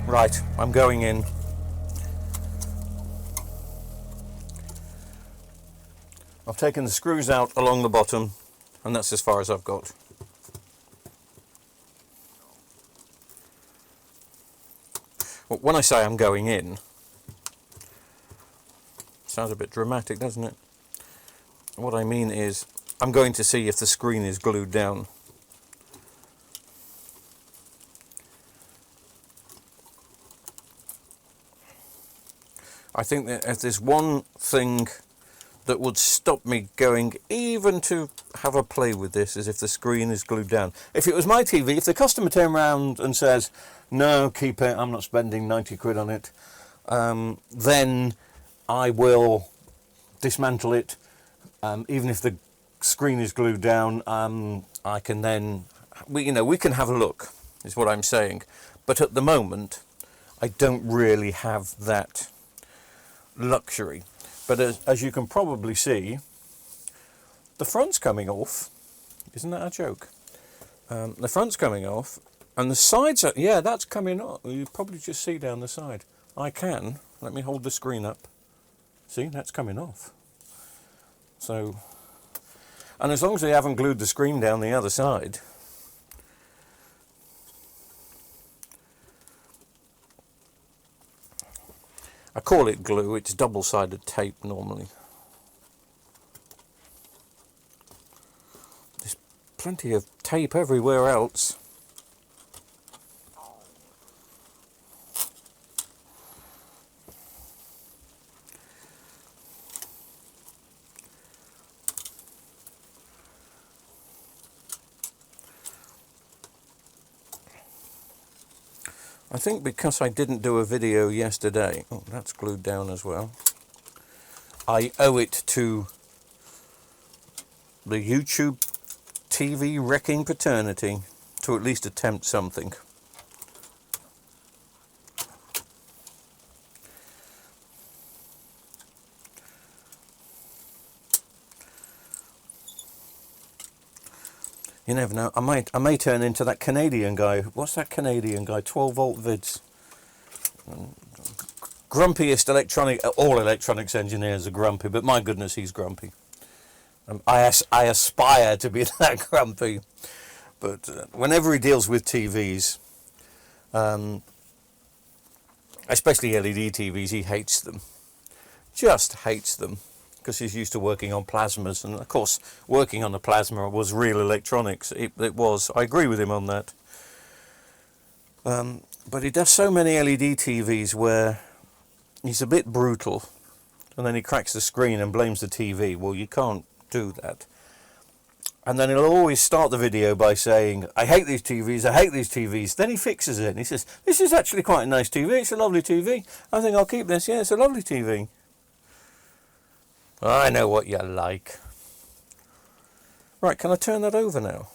Right, I'm going in. I've taken the screws out along the bottom, and that's as far as I've got. Well, when I say I'm going in, sounds a bit dramatic, doesn't it? What I mean is, I'm going to see if the screen is glued down. I think that if there's one thing that would stop me going even to have a play with this, is if the screen is glued down. If it was my TV, if the customer turned around and says, no, keep it, I'm not spending 90 quid on it, then I will dismantle it. Even if the screen is glued down, I can then, we can have a look, is what I'm saying. But at the moment, I don't really have that luxury. But as you can probably see, the front's coming off. Isn't that a joke? The front's coming off, and the sides are, yeah, that's coming off. You probably just see down the side. Let me hold the screen up. See, that's coming off. So, and as long as they haven't glued the screen down the other side, I call it glue, it's double-sided tape normally. There's plenty of tape everywhere else. I think because I didn't do a video yesterday, oh, that's glued down as well, I owe it to the YouTube TV wrecking paternity to at least attempt something. You never know. I may turn into that Canadian guy. What's that Canadian guy? 12-volt vids. Grumpiest electronic. All electronics engineers are grumpy, but my goodness, he's grumpy. I aspire to be that grumpy, but whenever he deals with TVs, especially LED TVs, he hates them. Just hates them. Because he's used to working on plasmas, and of course working on a plasma was real electronics. It was. I agree with him on that. But he does so many LED TVs where he's a bit brutal, and then he cracks the screen and blames the TV. Well, you can't do that. And then he'll always start the video by saying, I hate these TVs, I hate these TVs. Then he fixes it and he says, this is actually quite a nice TV, it's a lovely TV. I think I'll keep this, yeah, it's a lovely TV. I know what you like. Right, can I turn that over now?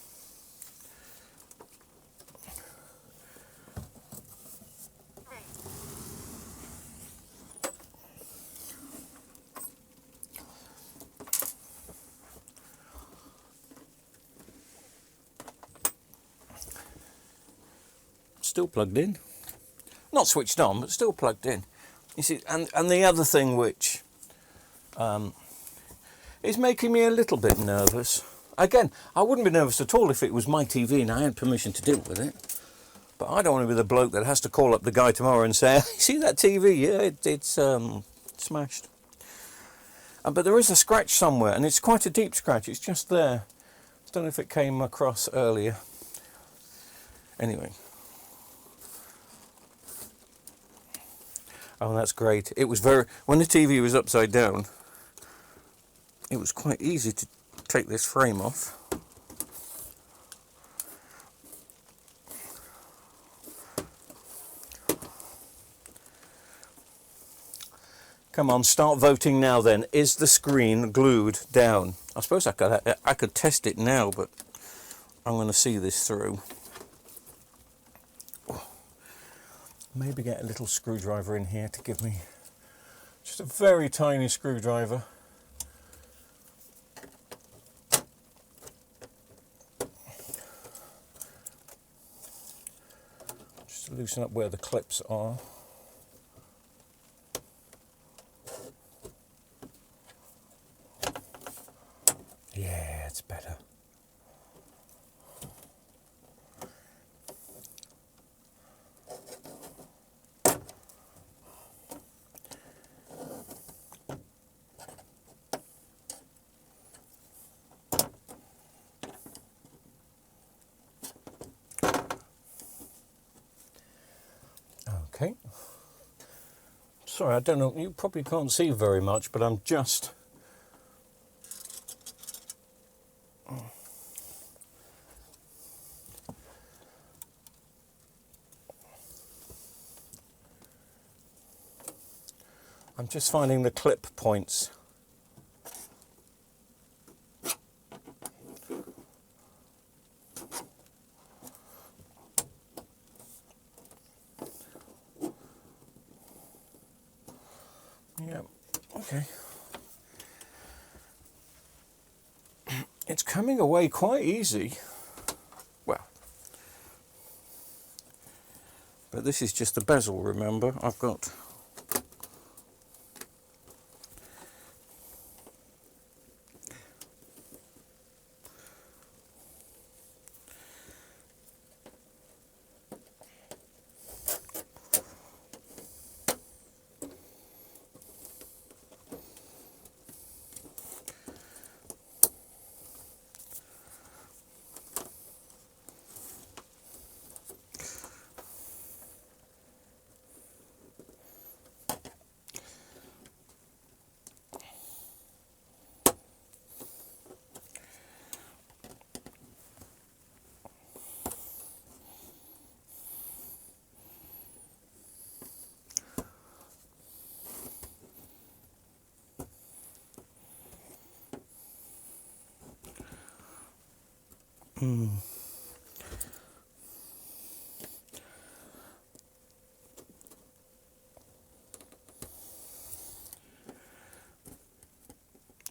Still plugged in. Not switched on, but still plugged in. You see, and the other thing which is making me a little bit nervous. Again, I wouldn't be nervous at all if it was my TV and I had permission to deal with it. But I don't want to be the bloke that has to call up the guy tomorrow and say, see that TV? Yeah, it's smashed. But there is a scratch somewhere, and it's quite a deep scratch. It's just there. I don't know if it came across earlier. Anyway. Oh, that's great. It was when the TV was upside down, it was quite easy to take this frame off. Come on, start voting now then. Is the screen glued down? I suppose I could test it now, but I'm going to see this through. Maybe get a little screwdriver in here to give me just a very tiny screwdriver. Just Just to loosen up where the clips are. Yeah, it's better. Okay. Sorry, I don't know, you probably can't see very much, but I'm just finding the clip points. Yeah, okay. It's coming away quite easy. Well, but this is just the bezel, remember? I've got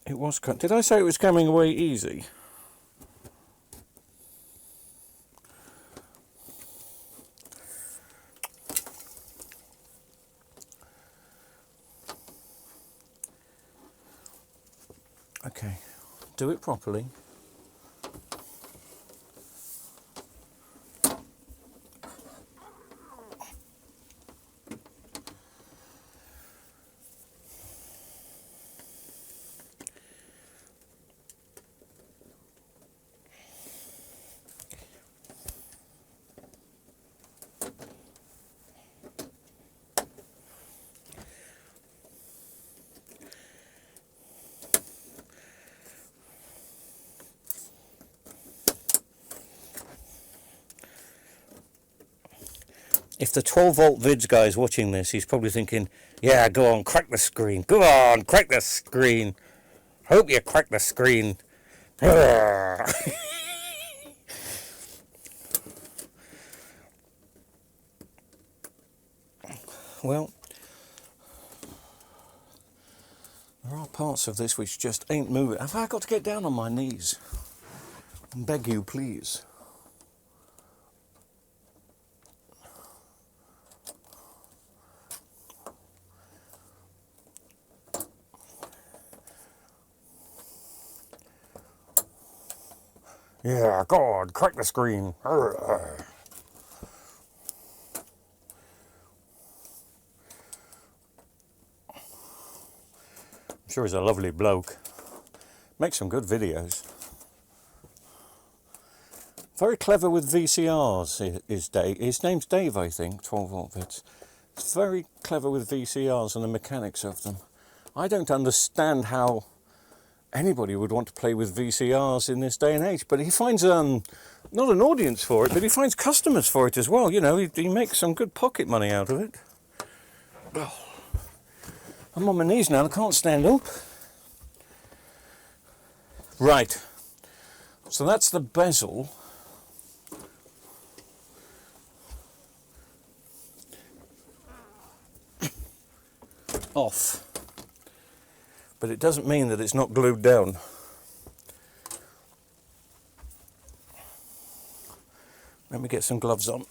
it was cut. Did I say it was coming away easy? Okay, do it properly. If the 12-volt vids guy is watching this, he's probably thinking, yeah, go on, crack the screen. Go on, crack the screen. Hope you crack the screen. Well, there are parts of this which just ain't moving. Have I got to get down on my knees? Beg you, please. Yeah, God, crack the screen. I'm sure he's a lovely bloke. Makes some good videos. Very clever with VCRs is Dave. His name's Dave, I think, 12-volt vids. It's very clever with VCRs and the mechanics of them. I don't understand how anybody would want to play with VCRs in this day and age, but he finds not an audience for it, but he finds customers for it as well. You know, he makes some good pocket money out of it. Oh, I'm on my knees now, I can't stand up. Right, so that's the bezel. Off. But it doesn't mean that it's not glued down. Let me get some gloves on.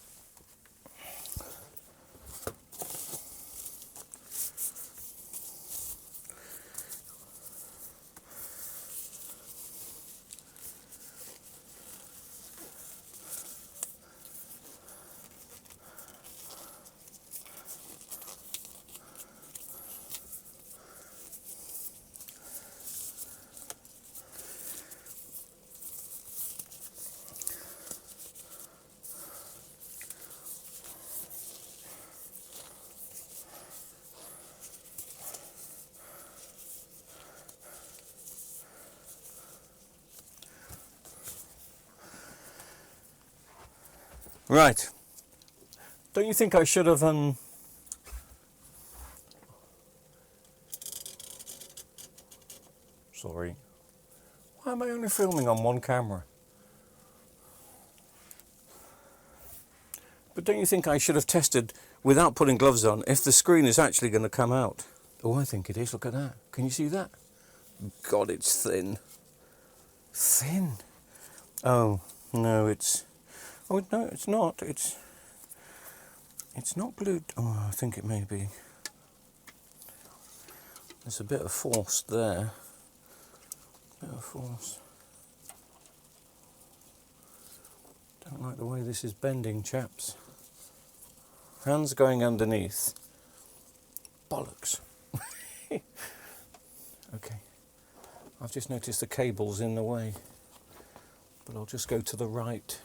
Right. Don't you think I should have Sorry. Why am I only filming on one camera? But don't you think I should have tested, without putting gloves on, if the screen is actually going to come out? Oh, I think it is. Look at that. Can you see that? God, it's thin. Thin? Oh, no, it's... Oh, no, it's not. It's not glued. Oh, I think it may be. There's a bit of force there. Bit of force. Don't like the way this is bending, chaps. Hands going underneath. Bollocks. Okay. I've just noticed the cable's in the way. But I'll just go to the right.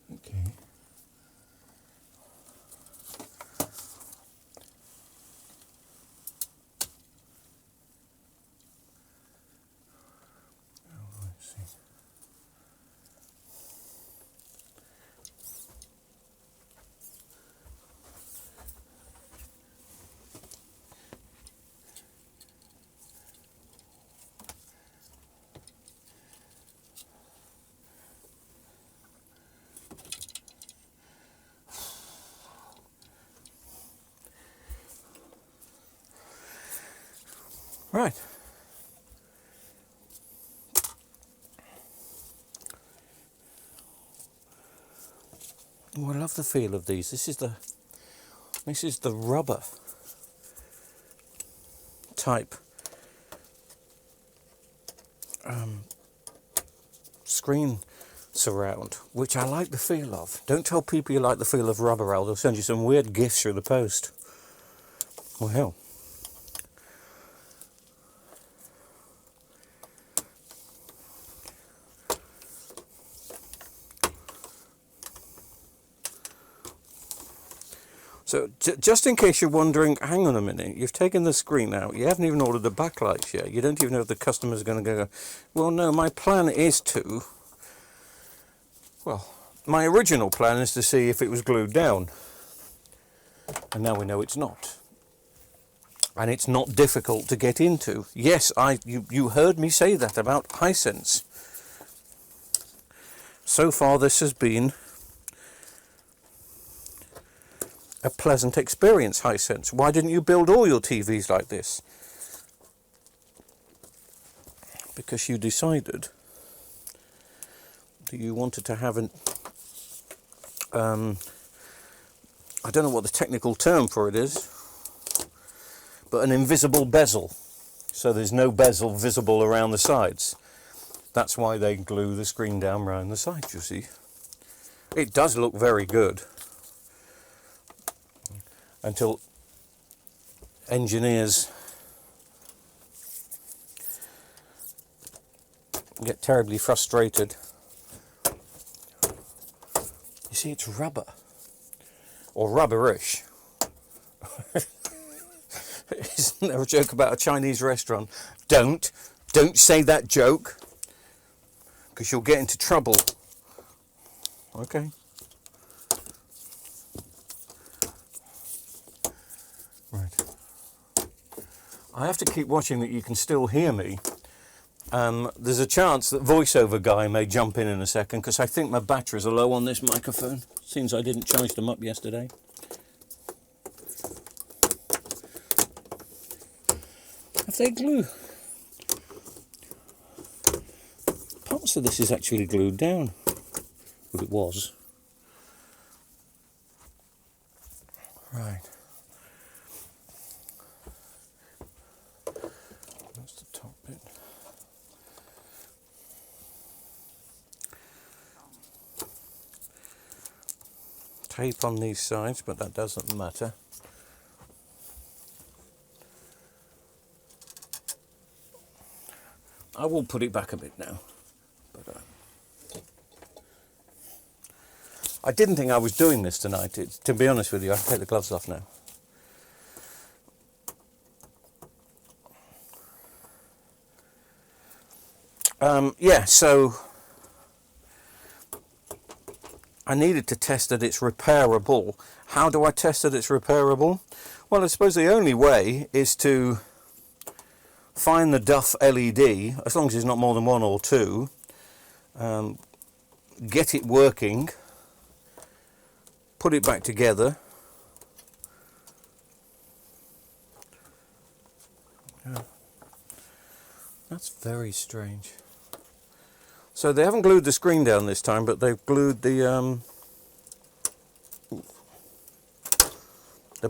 Okay. Oh, let's see. Right. Oh, I love the feel of these. This is the rubber type screen surround, which I like the feel of. Don't tell people you like the feel of rubber, Al. They'll send you some weird gifts through the post. Well, hell. So, just in case you're wondering, hang on a minute, you've taken the screen out, you haven't even ordered the backlights yet, you don't even know if the customer's going to go, well, no, my plan is to, well, my original plan is to see if it was glued down, and now we know it's not. And it's not difficult to get into. Yes, you heard me say that about Hisense. So far this has been a pleasant experience, Hisense. Why didn't you build all your TVs like this? Because you decided that you wanted to have an I don't know what the technical term for it is, but an invisible bezel. So there's no bezel visible around the sides. That's why they glue the screen down around the sides, you see. It does look very good. Until engineers get terribly frustrated. You see, it's rubber. Or rubberish. Isn't there a joke about a Chinese restaurant? Don't say that joke, because you'll get into trouble. Okay. Right. I have to keep watching that you can still hear me. There's a chance that voiceover guy may jump in a second, because I think my batteries are low on this microphone. Seems I didn't charge them up yesterday. Have they glue? Parts of this is actually glued down. Well, it was. Right. That's the top bit. Tape on these sides, but that doesn't matter. I will put it back a bit now. But, I didn't think I was doing this tonight. To be honest with you, I can take the gloves off now. Yeah, so I needed to test that it's repairable. How do I test that it's repairable? Well, I suppose the only way is to find the Duff LED, as long as it's not more than one or two, get it working, put it back together. Yeah. That's very strange. So they haven't glued the screen down this time, but they've glued the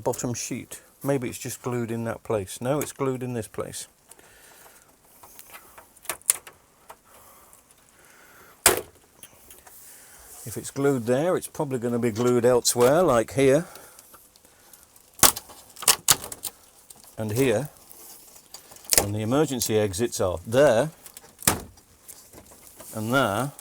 bottom sheet. Maybe it's just glued in that place. No, it's glued in this place. If it's glued there, it's probably going to be glued elsewhere, like here and here. And the emergency exits are there and there.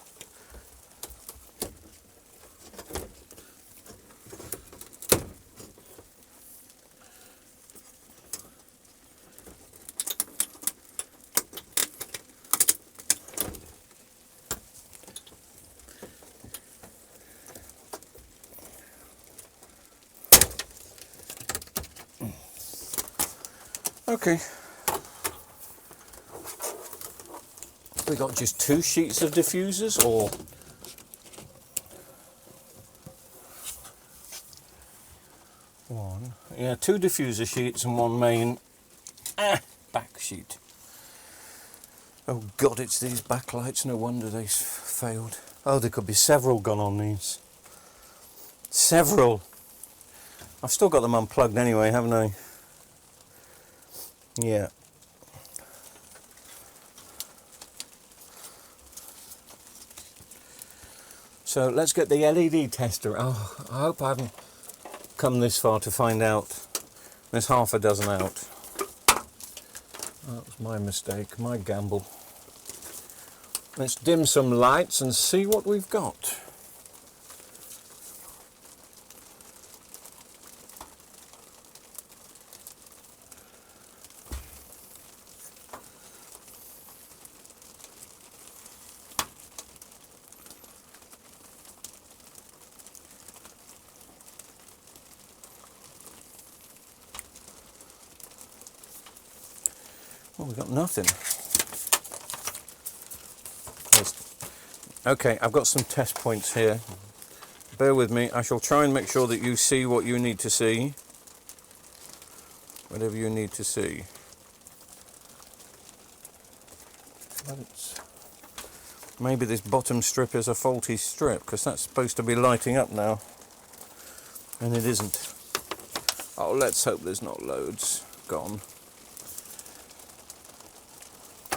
Okay. We got just 2 sheets of diffusers, or one? Yeah, 2 diffuser sheets and 1 main back sheet. Oh God, it's these backlights. No wonder they failed. Oh, there could be several gone on these. Several. I've still got them unplugged anyway, haven't I? Yeah. So let's get the LED tester. Oh, I hope I haven't come this far to find out. There's half a dozen out. That was my mistake, my gamble. Let's dim some lights and see what we've got. Well, we've got nothing. Okay, I've got some test points here. Bear with me. I shall try and make sure that you see what you need to see. Whatever you need to see. Maybe this bottom strip is a faulty strip, because that's supposed to be lighting up now. And it isn't. Oh, let's hope there's not loads gone.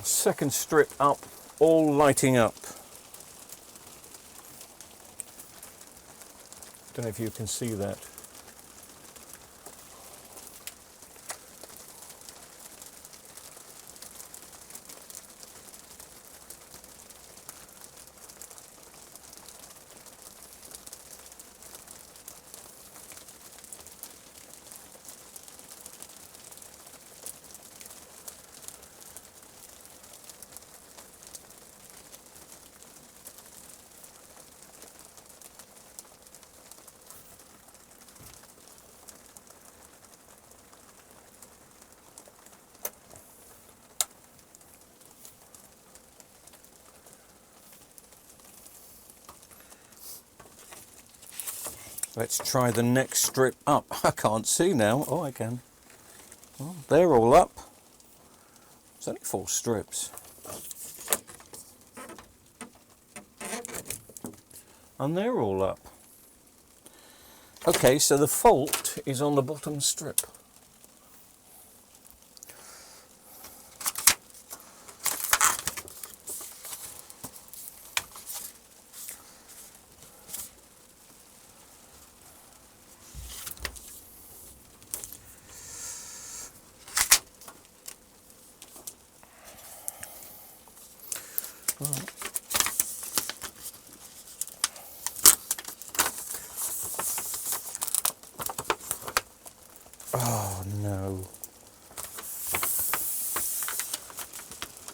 Second strip up, all lighting up. Don't know if you can see that. Let's try the next strip up. I can't see now. Oh, I can. Well, they're all up. It's only 4 strips. And they're all up. Okay, so the fault is on the bottom strip. Right. Oh no.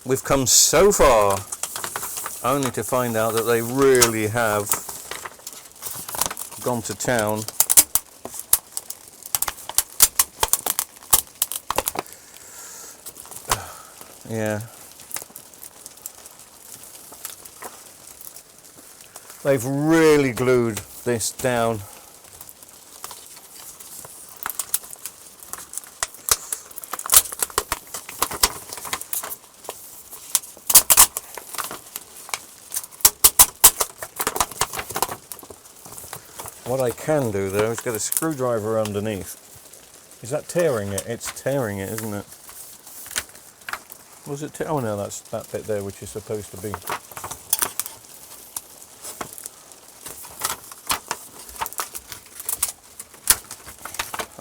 We've come so far only to find out that they really have gone to town. Yeah. They've really glued this down. What I can do though is get a screwdriver underneath. Is that tearing it? It's tearing it, isn't it? Was it? Oh no, that's that bit there which is supposed to be.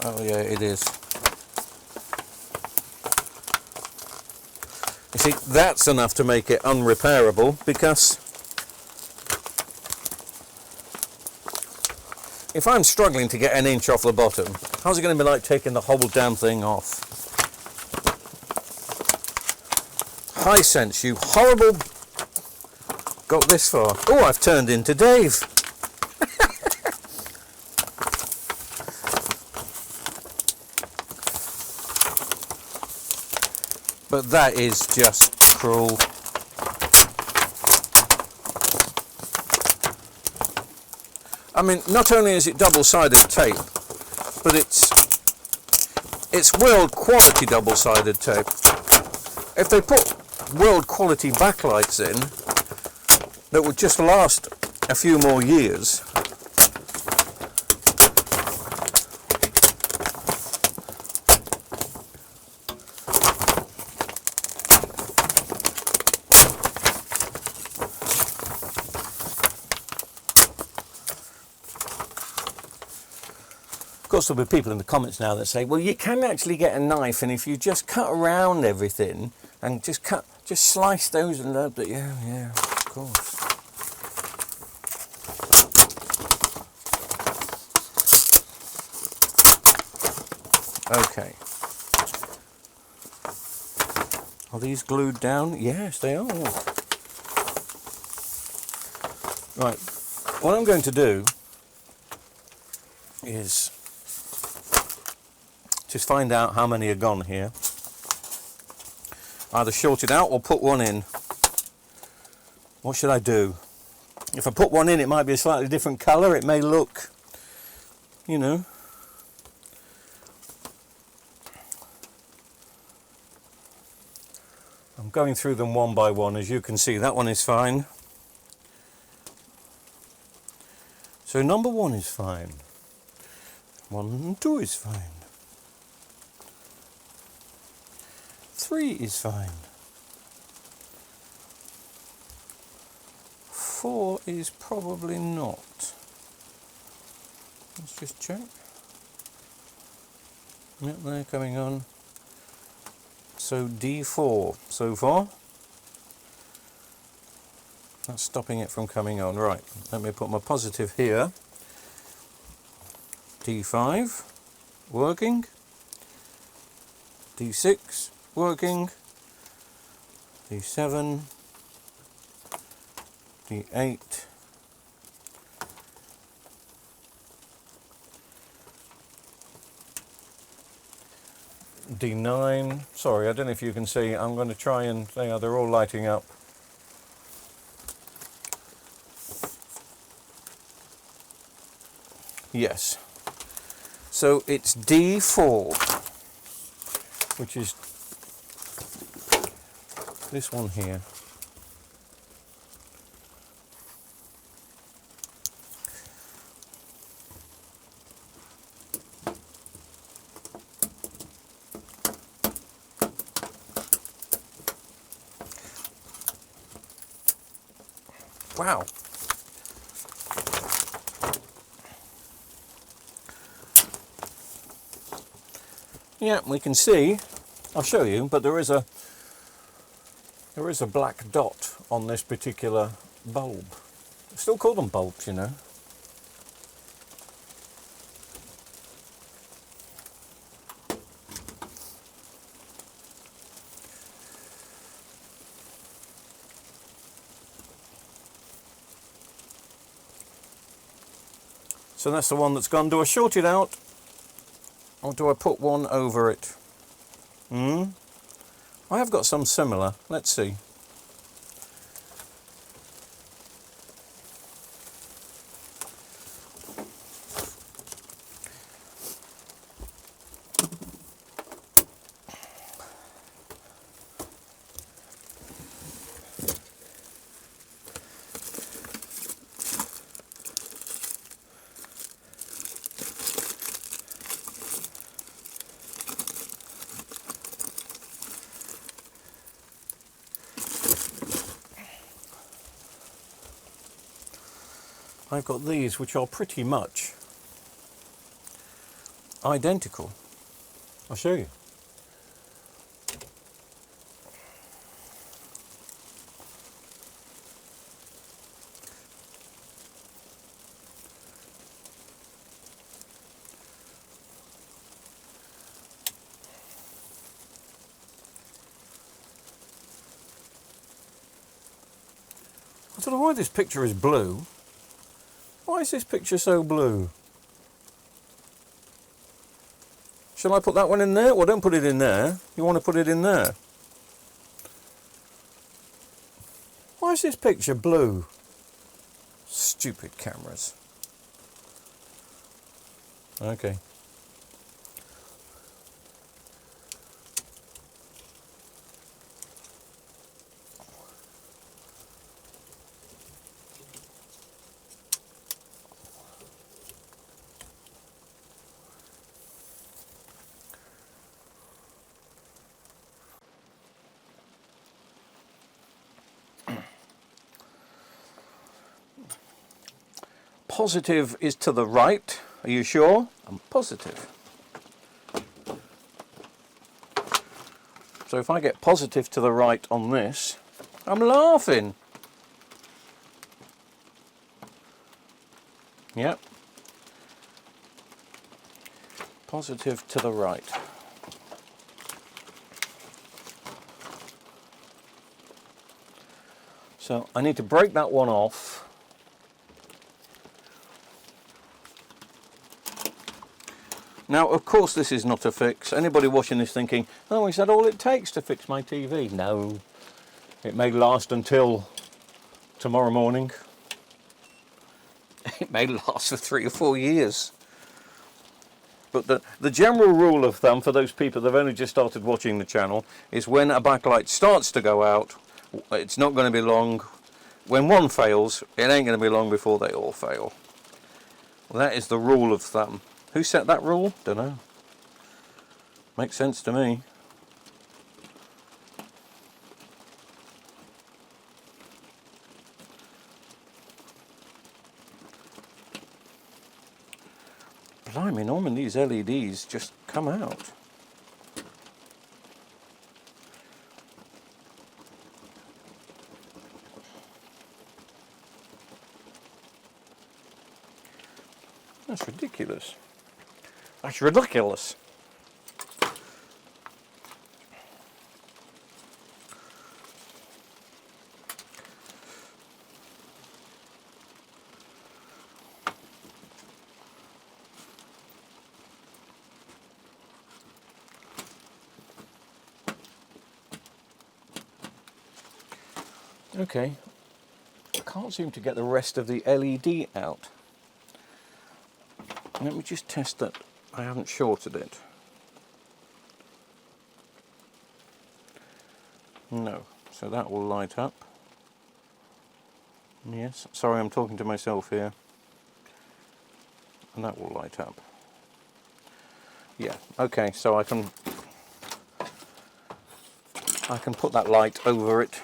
Oh yeah, it is. You see, that's enough to make it unrepairable, because if I'm struggling to get an inch off the bottom, how's it going to be like taking the whole damn thing off? High sense, you horrible... Got this far. Oh, I've turned into Dave. But that is just cruel. I mean, not only is it double-sided tape, but it's world quality double-sided tape. If they put world quality backlights in that would just last a few more years, of course there'll be people in the comments now that say, well, you can actually get a knife, and if you just cut around everything and just slice those and that. Yeah, of course. Okay. Are these glued down? Yes, they are. Right. What I'm going to do is just find out how many are gone here. Either short it out or put one in. What should I do? If I put one in, it might be a slightly different colour. It may look, you know. I'm going through them one by one. As you can see, that one is fine. So number 1 is fine. 1 and 2 is fine. 3 is fine. 4 is probably not. Let's just check. Yep, they're coming on. So D4 so far. That's stopping it from coming on. Right, let me put my positive here. D5 working. D6 working. D7. D8. D9. Sorry, I don't know if you can see. I'm going to try and they're all lighting up. Yes. So it's D4, which is this one here. Wow. Yeah, we can see, I'll show you, but there is a black dot on this particular bulb. I still call them bulbs, you know. So that's the one that's gone. Do I short it out, or do I put one over it? I have got some similar. Let's see. I've got these, which are pretty much identical. I'll show you. I don't know why this picture is blue. Why is this picture so blue? Shall I put that one in there? Well, don't put it in there. You want to put it in there. Why is this picture blue? Stupid cameras. Okay. Positive is to the right. Are you sure? I'm positive. So if I get positive to the right on this, I'm laughing. Yep. Positive to the right. So I need to break that one off. Now, of course, this is not a fix. Anybody watching this thinking, oh, is that all it takes to fix my TV? No. It may last until tomorrow morning. It may last for 3 or 4 years. But the general rule of thumb for those people that have only just started watching the channel is when a backlight starts to go out, it's not going to be long. When one fails, it ain't going to be long before they all fail. Well, that is the rule of thumb. Who set that rule? Don't know. Makes sense to me. Blimey, Norman, these LEDs just come out. That's ridiculous. That's ridiculous. Okay, I can't seem to get the rest of the LED out. Let me just test that I haven't shorted it. No, so that will light up. Yes, sorry, I'm talking to myself here. And that will light up. Yeah, okay, so I can put that light over it.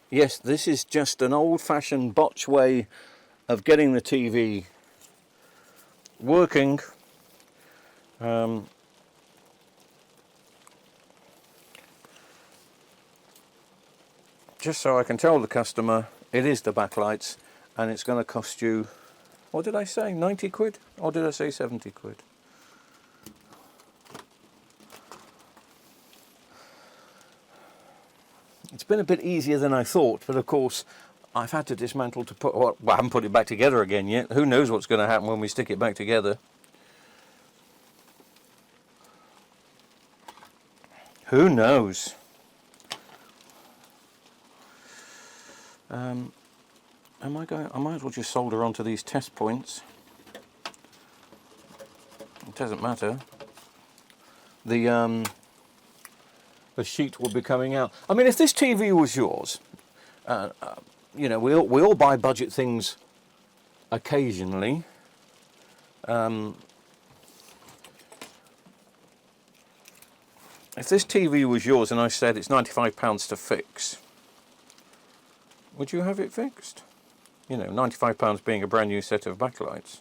Yes, this is just an old-fashioned botch way of getting the TV working. Just so I can tell the customer it is the backlights, and it's going to cost you, what did I say, 90 quid? Or did I say 70 quid? It's been a bit easier than I thought, but of course I've had to dismantle to put, well, I haven't put it back together again yet. Who knows what's going to happen when we stick it back together? Who knows? I might as well just solder onto these test points. It doesn't matter. The sheet will be coming out. I mean, if this TV was yours, you know, we all buy budget things occasionally. If this TV was yours and I said it's £95 to fix, would you have it fixed? You know, £95 being a brand new set of backlights.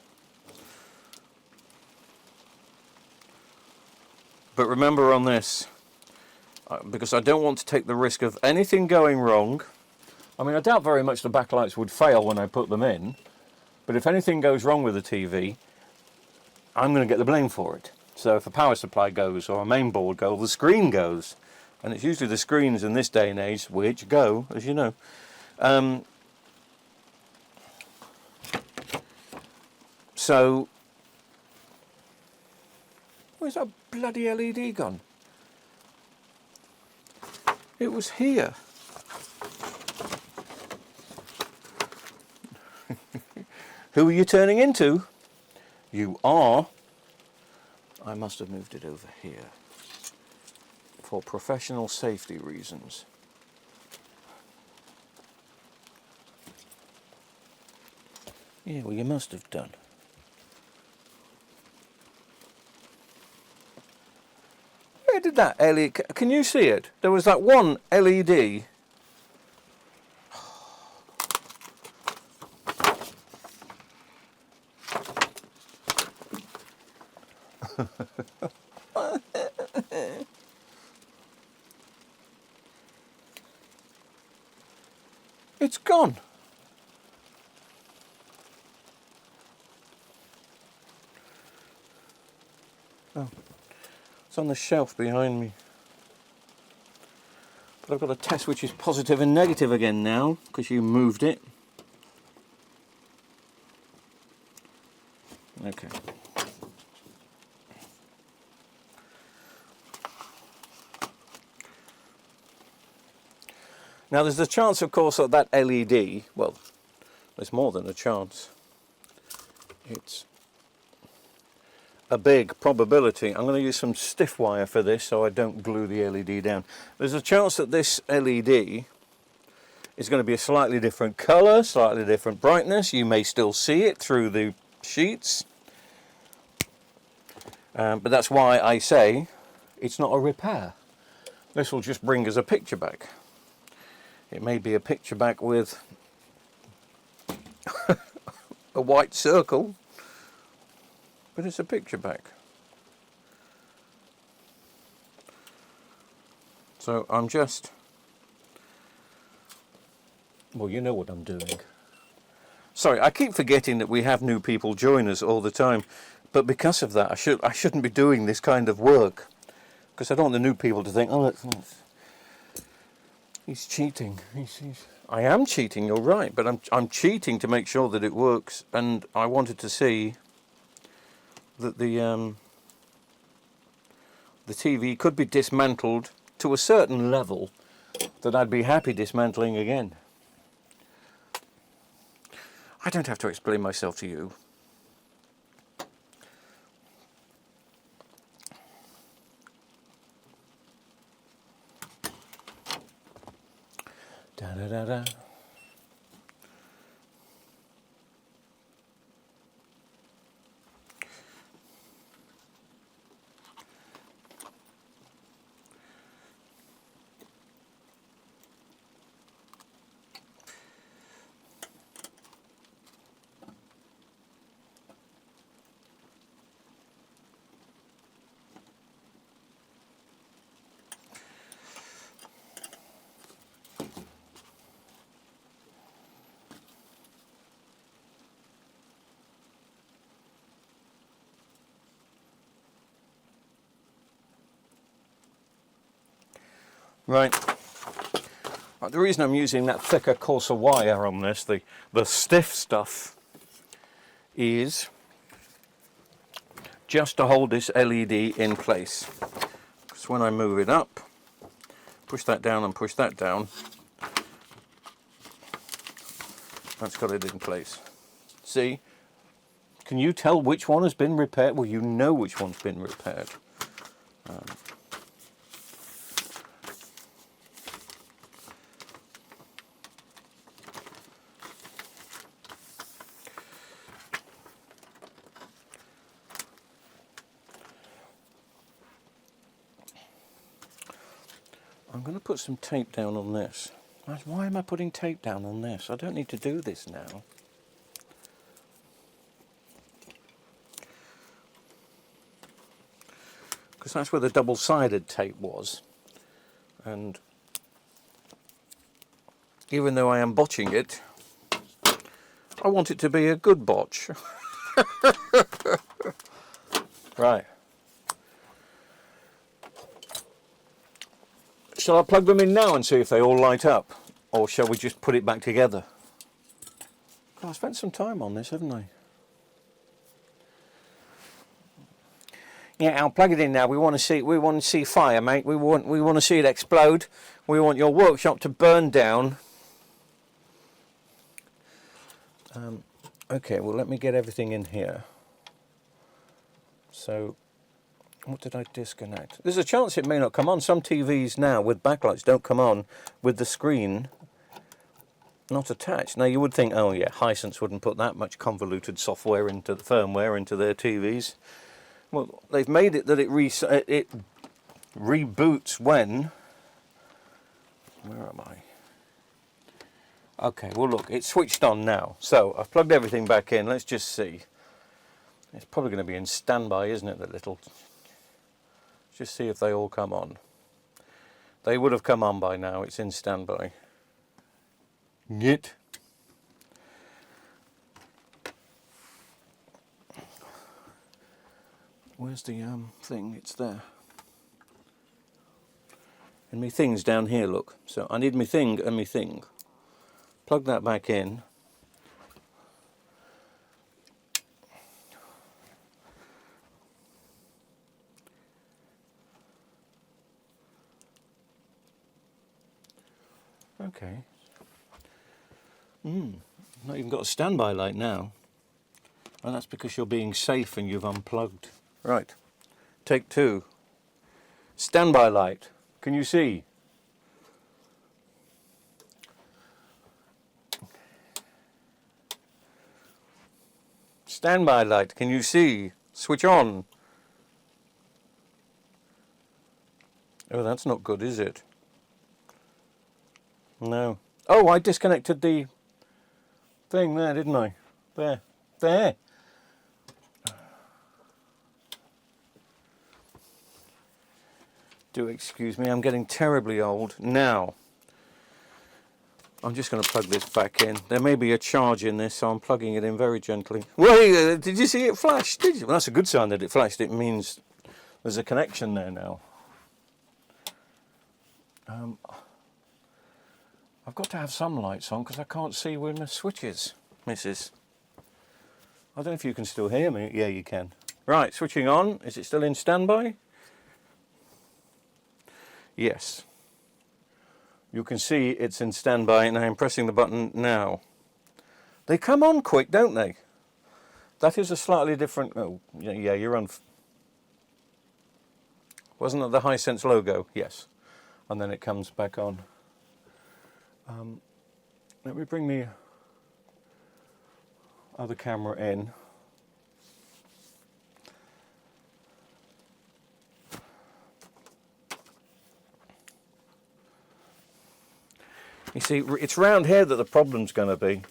But remember on this, because I don't want to take the risk of anything going wrong. I mean, I doubt very much the backlights would fail when I put them in, but if anything goes wrong with the TV, I'm going to get the blame for it. So if a power supply goes, or a main board goes, the screen goes, and it's usually the screens in this day and age which go, as you know. So, where's that bloody LED gone? It was here. Who are you turning into? You are. I must have moved it over here for professional safety reasons. Yeah, well, you must have done. Where did that LED... Can you see it? There was that one LED. It's gone. Oh, it's on the shelf behind me. But I've got a test which is positive and negative again now, because you moved it. Okay. Now there's a chance, of course, that that LED, well, there's more than a chance. It's a big probability. I'm going to use some stiff wire for this so I don't glue the LED down. There's a chance that this LED is going to be a slightly different colour, slightly different brightness. You may still see it through the sheets. But that's why I say it's not a repair. This will just bring us a picture back. It may be a picture back with a white circle, but it's a picture back. So I'm just, well, you know what I'm doing. Sorry, I keep forgetting that we have new people join us all the time, but because of that, I shouldn't be doing this kind of work, because I don't want the new people to think, oh, he's cheating. I am cheating, you're right, but I'm cheating to make sure that it works, and I wanted to see that the TV could be dismantled to a certain level that I'd be happy dismantling again. I don't have to explain myself to you. Da da da da. Right. The reason I'm using that thicker, coarser wire on this, the stiff stuff, is just to hold this LED in place. So when I move it up, push that down and push that down, that's got it in place. See? Can you tell which one has been repaired? Well, you know which one's been repaired. I'm going to put some tape down on this. Why am I putting tape down on this? I don't need to do this now. Because that's where the double-sided tape was. And even though I am botching it, I want it to be a good botch. Right. Shall I plug them in now and see if they all light up? Or shall we just put it back together? God, I spent some time on this, haven't I? Yeah, I'll plug it in now. We want to see fire, mate. We want to see it explode. We want your workshop to burn down. Okay, well, let me get everything in here. So, what did I disconnect? There's a chance it may not come on. Some TVs now with backlights don't come on with the screen not attached. Now, you would think, oh yeah, Hisense wouldn't put that much convoluted software into the firmware into their TVs. Well, they've made it that it reboots when... Where am I? Okay, well look, it's switched on now. So, I've plugged everything back in. Let's just see. It's probably going to be in standby, isn't it, the little... Just see if they all come on. They would have come on by now. It's in standby. Git. Where's the thing? It's there. And me thing's down here, look. So I need me thing and me thing. Plug that back in. Okay. Not even got a standby light now. And that's because you're being safe and you've unplugged. Right. Take two. Standby light. Can you see? Standby light. Can you see? Switch on. Oh, that's not good, is it? No. Oh, I disconnected the thing there, didn't I? There. There. Do excuse me, I'm getting terribly old. Now, I'm just going to plug this back in. There may be a charge in this, so I'm plugging it in very gently. Well, did you see it flash? Did you? Well, that's a good sign that it flashed. It means there's a connection there now. I've got to have some lights on because I can't see where my switch is, missus. I don't know if you can still hear me. Yeah, you can. Right, switching on. Is it still in standby? Yes. You can see it's in standby and I'm pressing the button now. They come on quick, don't they? That is a slightly different... Oh, yeah, you're on... Wasn't it the Hisense logo? Yes. And then it comes back on. Let me bring the other camera in. You see, it's round here that the problem's going to be.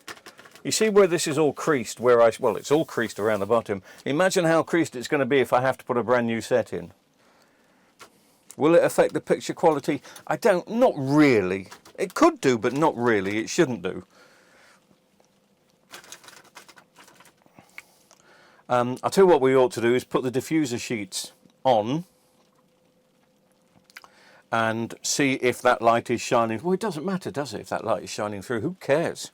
You see where this is all creased, well, it's all creased around the bottom. Imagine how creased it's going to be if I have to put a brand new set in. Will it affect the picture quality? Not really. It could do, but not really. It shouldn't do. I'll tell you what we ought to do is put the diffuser sheets on and see if that light is shining. Well, it doesn't matter, does it, if that light is shining through? Who cares?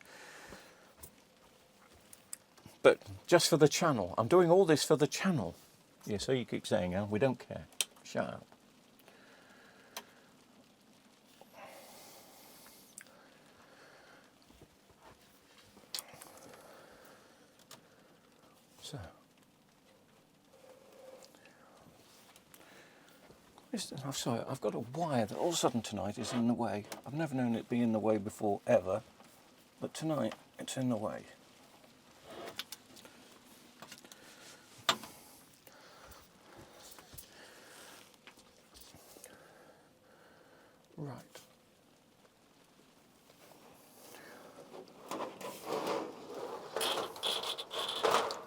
But just for the channel. I'm doing all this for the channel. Yeah, so you keep saying, we don't care. Shut up. So, I'm sorry, I've got a wire that all of a sudden tonight is in the way. I've never known it be in the way before, ever. But tonight, it's in the way. Right.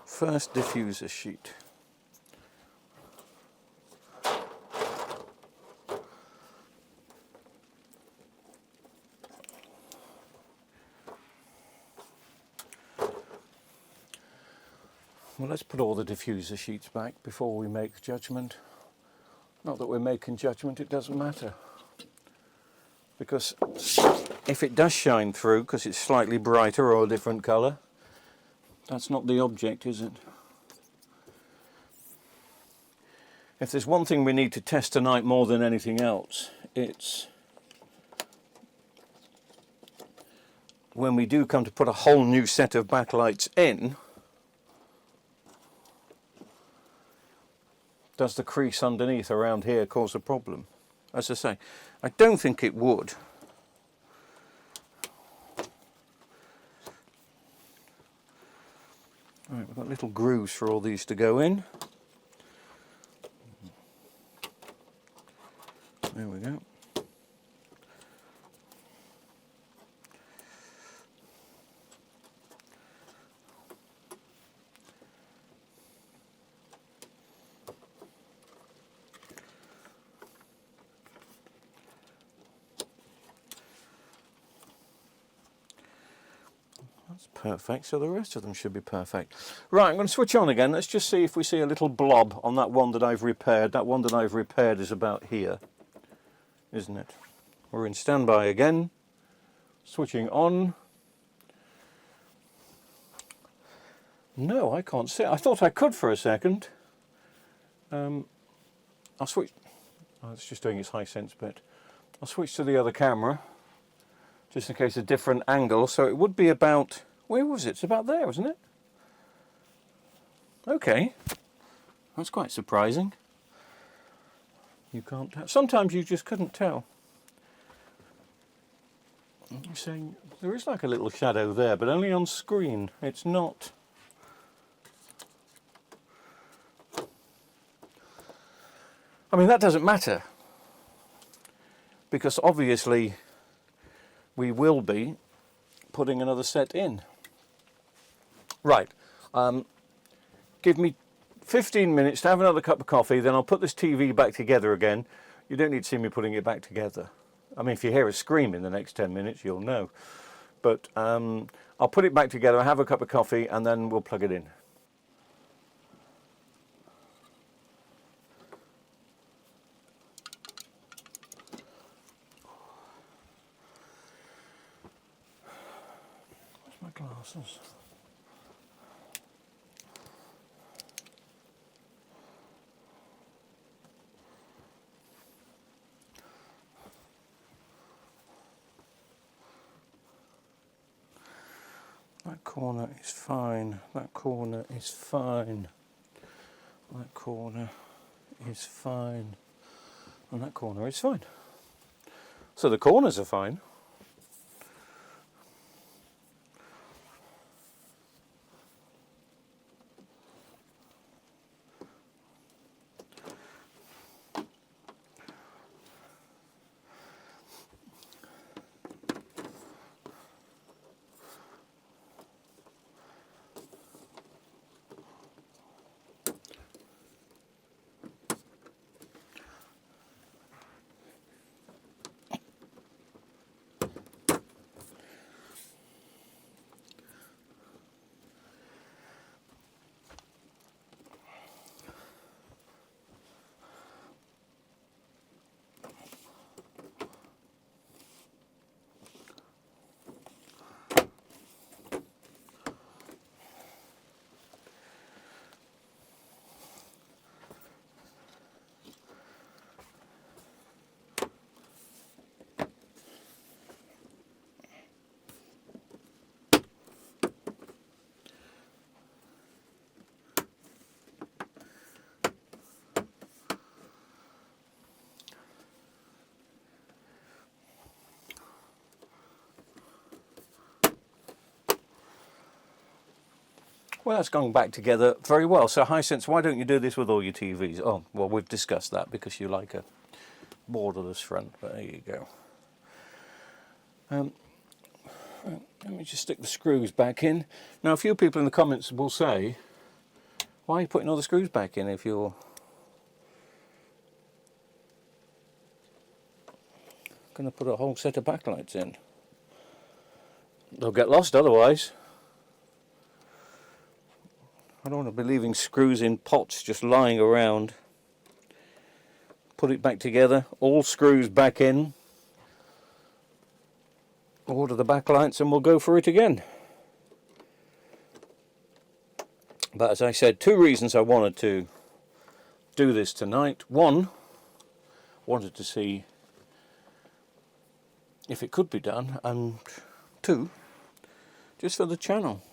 First diffuser sheet. Well, let's put all the diffuser sheets back before we make judgment. Not that we're making judgment, it doesn't matter. Because if it does shine through, because it's slightly brighter or a different colour, that's not the object, is it? If there's one thing we need to test tonight more than anything else, it's when we do come to put a whole new set of backlights in, does the crease underneath around here cause a problem? As I say, I don't think it would. Right, we've got little grooves for all these to go in. There we go. That's perfect, so the rest of them should be perfect. Right, I'm going to switch on again. Let's just see if we see a little blob on that one that I've repaired. That one that I've repaired is about here, isn't it? We're in standby again. Switching on. No, I can't see it. I thought I could for a second. I'll switch. Oh, it's just doing its high sense bit. I'll switch to the other camera, just in case a different angle. So it would be about, where was it? It's about there, wasn't it? Okay, that's quite surprising. You can't tell. Sometimes you just couldn't tell. You're saying there is like a little shadow there, but only on screen. It's not. I mean, that doesn't matter, because obviously we will be putting another set in. Right, give me 15 minutes to have another cup of coffee, then I'll put this TV back together again. You don't need to see me putting it back together. I mean, if you hear a scream in the next 10 minutes, you'll know. But I'll put it back together, have a cup of coffee, and then we'll plug it in. Glasses. That corner is fine. That corner is fine. That corner is fine. And that corner is fine. So the corners are fine. Well, that's gone back together very well. So Hisense, why don't you do this with all your TVs? Oh, well, we've discussed that because you like a borderless front, but there you go. Let me just stick the screws back in. Now, a few people in the comments will say, why are you putting all the screws back in if you're going to put a whole set of backlights in? They'll get lost otherwise. I don't want to be leaving screws in pots just lying around. Put it back together, all screws back in. Order the backlights and we'll go for it again. But as I said, 2 reasons I wanted to do this tonight. 1, wanted to see if it could be done, and 2, just for the channel.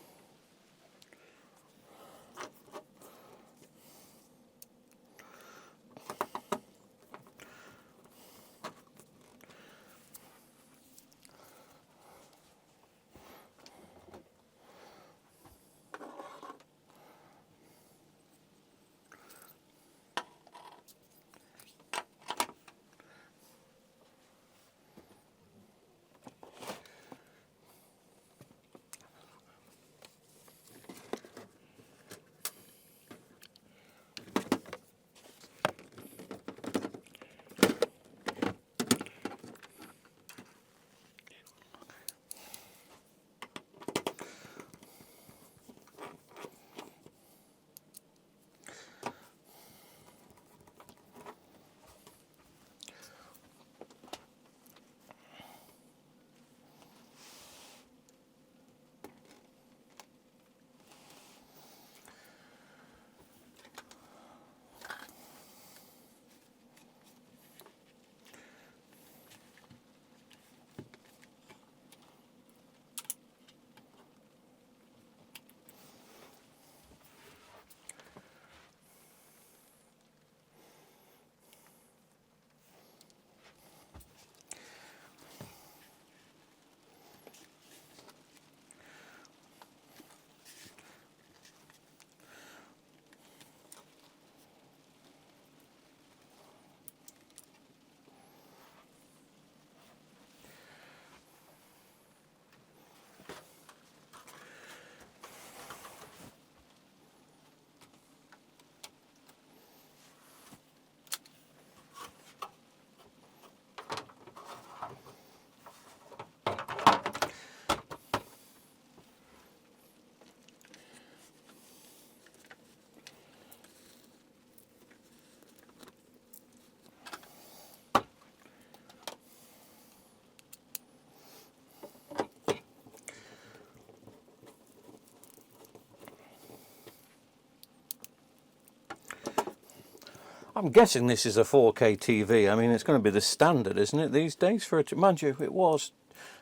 I'm guessing this is a 4K TV. I mean, it's going to be the standard, isn't it, these days? For it, mind you, it was,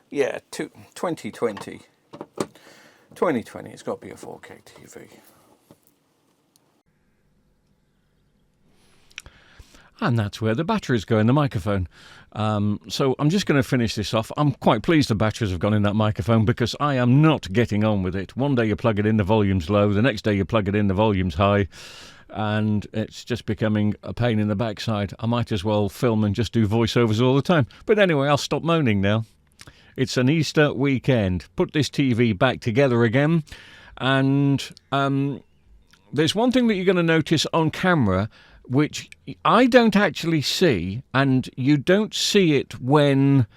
yeah, 2020. 2020, it's got to be a 4K TV. And that's where the batteries go in the microphone. So I'm just going to finish this off. I'm quite pleased the batteries have gone in that microphone because I am not getting on with it. One day you plug it in, the volume's low. The next day you plug it in, the volume's high. And it's just becoming a pain in the backside. I might as well film and just do voiceovers all the time. But anyway, I'll stop moaning now. It's an Easter weekend. Put this TV back together again. And there's one thing that you're going to notice on camera, which I don't actually see, and you don't see it when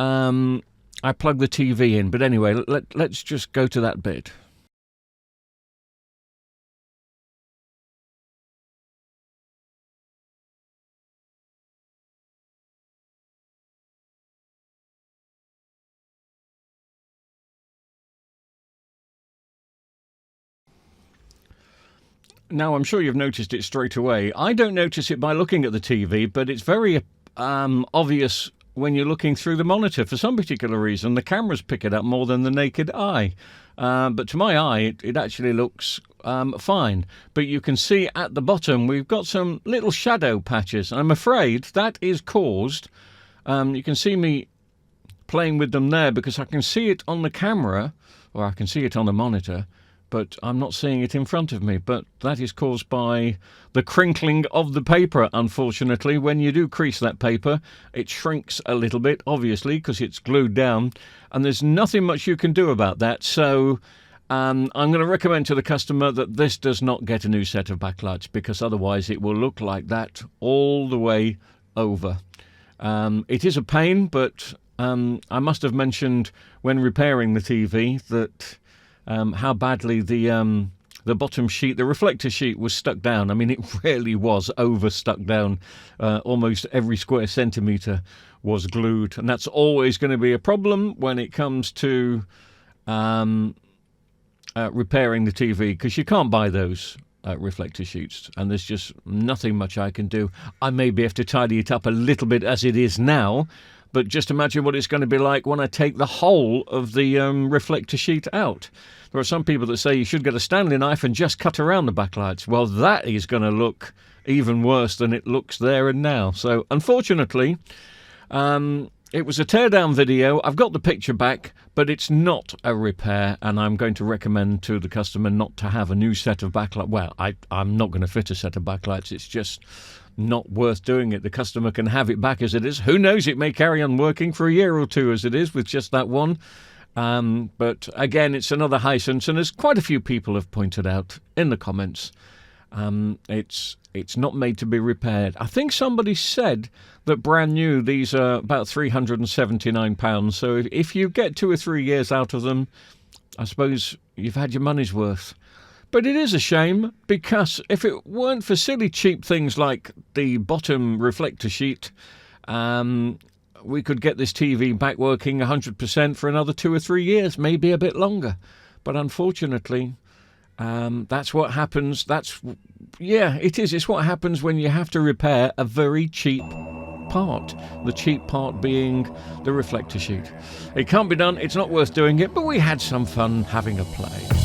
I plug the TV in. But anyway, let's just go to that bit. Now, I'm sure you've noticed it straight away. I don't notice it by looking at the TV, but it's very obvious when you're looking through the monitor. For some particular reason, the cameras pick it up more than the naked eye. But to my eye, it actually looks fine. But you can see at the bottom, we've got some little shadow patches. I'm afraid that is caused. You can see me playing with them there because I can see it on the camera, or I can see it on the monitor. but I'm not seeing it in front of me. But that is caused by the crinkling of the paper, unfortunately. When you do crease that paper, it shrinks a little bit, obviously, because it's glued down, and there's nothing much you can do about that. So I'm going to recommend to the customer that this does not get a new set of backlights, because otherwise it will look like that all the way over. It is a pain, but I must have mentioned when repairing the TV that how badly the bottom sheet, the reflector sheet, was stuck down. I mean, it really was over stuck down. Almost every square centimetre was glued, and that's always going to be a problem when it comes to repairing the TV, because you can't buy those reflector sheets, and there's just nothing much I can do. I maybe have to tidy it up a little bit as it is now, but just imagine what it's going to be like when I take the whole of the reflector sheet out. There are some people that say you should get a Stanley knife and just cut around the backlights. Well, that is going to look even worse than it looks there and now. So, unfortunately, it was a teardown video. I've got the picture back, but it's not a repair, and I'm going to recommend to the customer not to have a new set of backlights. Well, I'm not going to fit a set of backlights. It's just not worth doing it. The customer can have it back as it is. Who knows, it may carry on working for a year or two as it is with just that one. But again, it's another Hisense, and as quite a few people have pointed out in the comments, it's not made to be repaired. I think somebody said that brand new, these are about £379. So if you get 2 or 3 years out of them, I suppose you've had your money's worth. But it is a shame, because if it weren't for silly cheap things like the bottom reflector sheet, we could get this TV back working 100% for another 2 or 3 years, maybe a bit longer. But unfortunately, that's what happens. It is. It's what happens when you have to repair a very cheap part. The cheap part being the reflector sheet. It can't be done. It's not worth doing it, but we had some fun having a play.